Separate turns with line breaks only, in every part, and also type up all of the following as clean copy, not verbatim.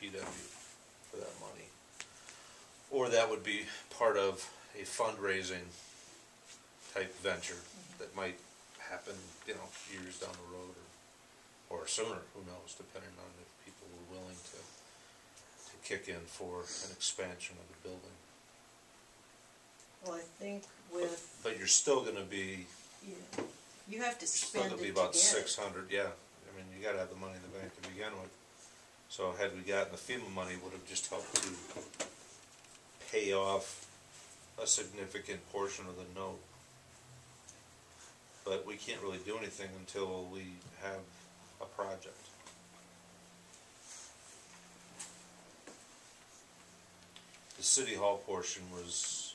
DPW for that money. Or that would be part of a fundraising type venture that might happen, you know, years down the road or sooner, who knows, depending on if people were willing to kick in for an expansion of the building.
Well, I think with...
But you're still gonna be...
Yeah. You have to spend it
still gonna be about
to get
600, yeah. I mean, you gotta have the money in the bank to begin with. So had we gotten the FEMA money, would have just helped to pay off a significant portion of the note. But we can't really do anything until we have a project. The city hall portion was,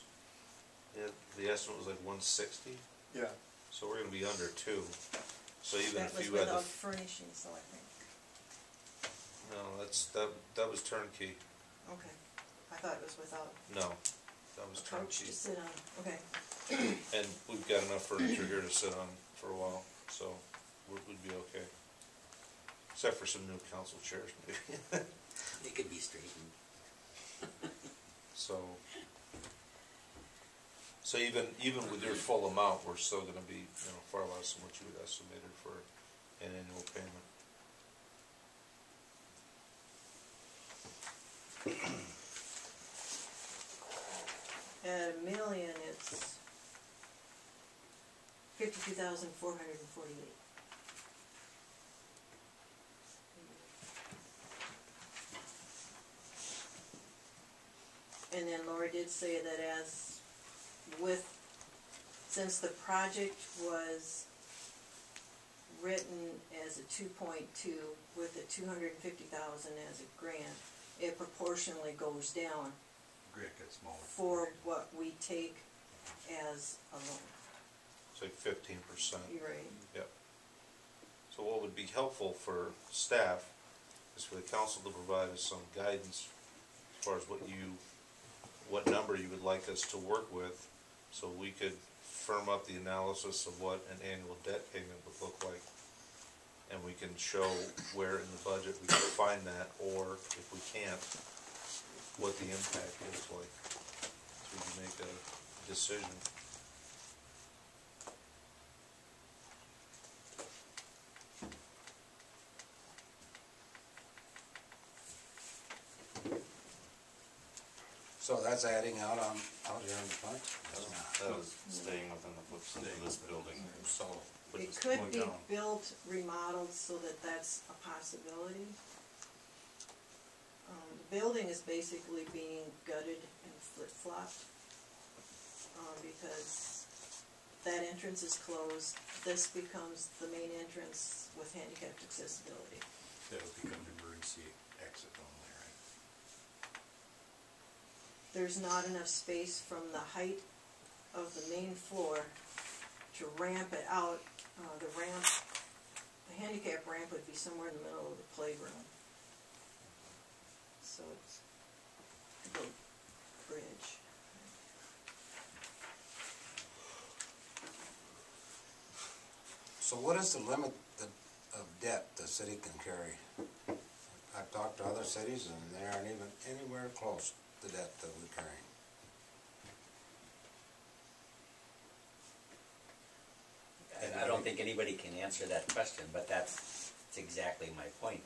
the estimate was like 160.
Yeah.
So we're gonna be under 2. So even
that
if
was
you had
without
the
furnishings, though, I think.
no, that was turnkey.
Okay. I thought it was without
No, that was
a couch
turnkey.
to sit on. Okay.
And we've got enough furniture here to sit on for a while, so we'd be okay. Except for some new council chairs, maybe.
They could be straightened.
So even with your full amount, we're still going to be, you know, far less than what you had estimated for an annual payment.
At $1 million, it's $52,448. And then Laura did say that since the project was written as a 2.2 with the 250,000 as a grant, it proportionally goes down
Grant gets smaller.
for what we take as a loan.
It's like 15%.
You're right.
Yep. So what would be helpful for staff is for the council to provide us some guidance as far as what number you would like us to work with, so we could firm up the analysis of what an annual debt payment would look like, and we can show where in the budget we can find that, or if we can't, what the impact is like, so we can make a decision.
So that's adding out here in the front?
That was staying within the footprint of this building.
So
It could be built, remodeled, so that that's a possibility. The building is basically being gutted and flip-flopped because that entrance is closed. This becomes the main entrance with handicapped accessibility.
That would become an emergency exit only, right?
There's not enough space from the height of the main floor to ramp it out. The handicap ramp would be somewhere in the middle of the playground. So it's a big bridge.
So what is the limit of debt the city can carry? I've talked to other cities and they aren't even anywhere close to the debt that we're carrying.
And I don't think anybody can answer that question, but that's exactly my point.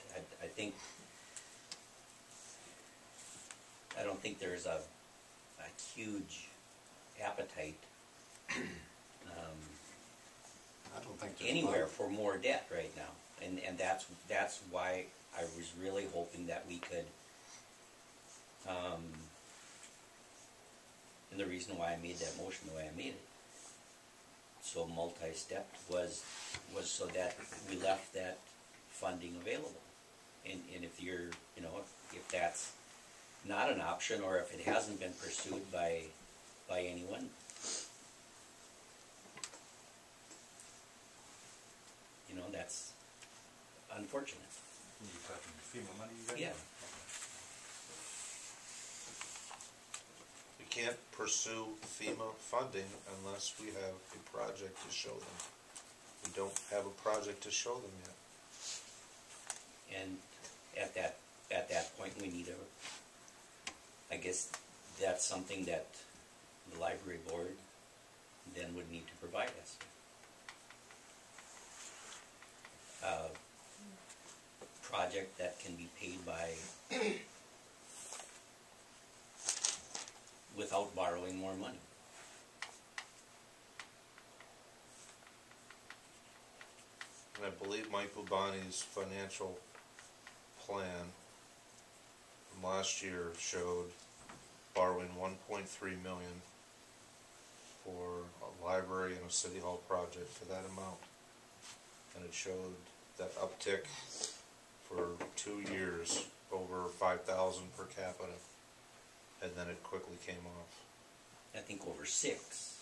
I don't think there's a huge appetite
I don't think there's
anywhere
much.
for more debt right now, and that's why I was really hoping that we could. And the reason why I made that motion the way I made it, so multi-step, was so that we left that funding available. And if you're, you know, if that's not an option, or if it hasn't been pursued by anyone, you know, that's unfortunate.
You're talking FEMA money you got?
Yeah.
We can't pursue FEMA funding unless we have a project to show them. We don't have a project to show them yet.
And at that point, we need guess that's something that the library board then would need to provide us. Project that can be paid by, without borrowing more money.
And I believe Mike Bubani's financial plan from last year showed borrowing 1.3 million for a library and a city hall project for that amount. And it showed that uptick for 2 years, over 5,000 per capita, and then it quickly came off.
I think over 6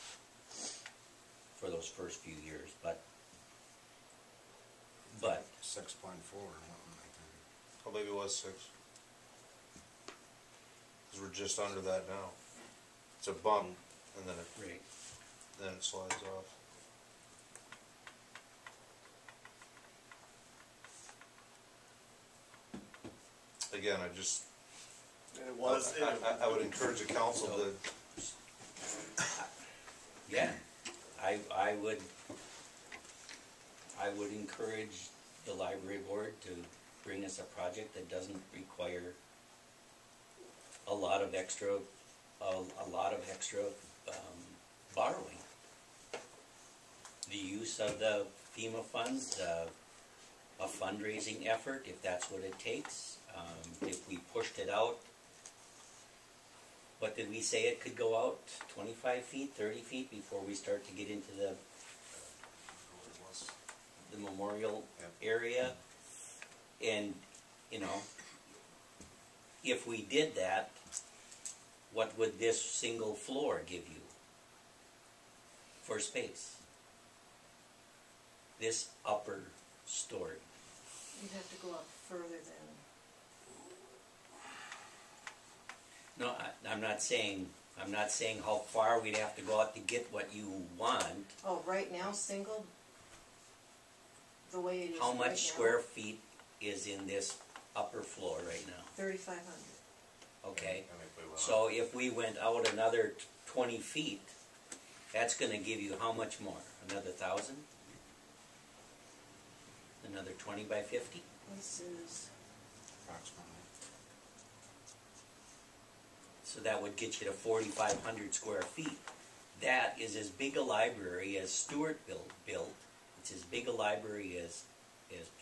for those first few years, but
6.4 or something like that.
Oh, maybe it was 6. Because we're just under that now. It's a bump, and
right.
then it slides off. Again,
It was,
I would encourage the council
So-
to,
Yeah, I would encourage the library board to bring us a project that doesn't require a lot of extra borrowing. The use of the FEMA funds, a fundraising effort, if that's what it takes. If we pushed it out, what did we say it could go out? 25 feet, 30 feet before we start to get into the memorial area? And, you know, if we did that, what would this single floor give you for space? This upper story.
You'd have to go up further than,
No, I'm not saying how far we'd have to go out to get what you want.
oh, right now, single, the way it is
How
right
much
now,
square feet is in this upper floor right now?
3,500.
Okay,
and if we went
so if we went out another 20 feet, that's gonna give you how much more? Another 1,000? Another 20 by 50?
This is,
Approximately.
So that would get you to 4,500 square feet. That is as big a library as Stewart built. It's as big a library as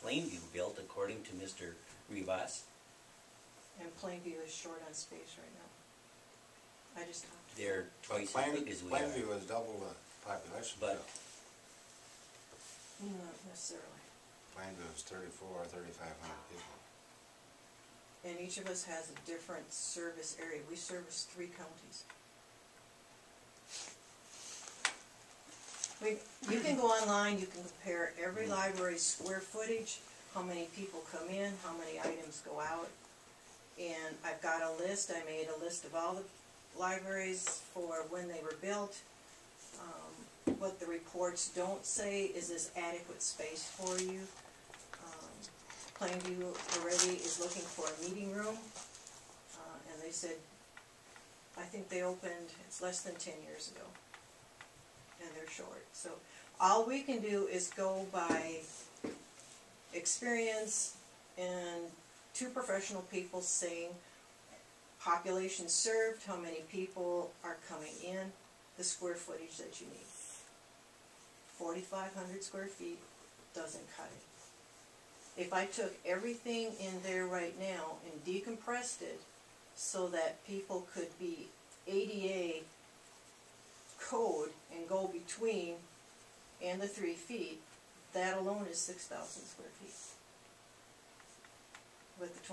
Plainview built, according to Mr. Rivas.
and Plainview is short on space right now. I just talked to him.
They're twice as big as we are.
Plainview is double the population.
But
Not necessarily.
Plainview is 34 or 3,500 people.
And each of us has a different service area. We service 3 counties. You can go online, you can compare every library's square footage, how many people come in, how many items go out. And I've got a list, I made a list of all the libraries for when they were built. What the reports don't say is this adequate space for you. Plainview already is looking for a meeting room, and they said, I think they opened, it's less than 10 years ago, and they're short. So all we can do is go by experience and 2 professional people saying population served, how many people are coming in, the square footage that you need. 4,500 square feet doesn't cut it. If I took everything in there right now and decompressed it so that people could be ADA code and go between and the 3 feet, that alone is 6,000 square feet. With the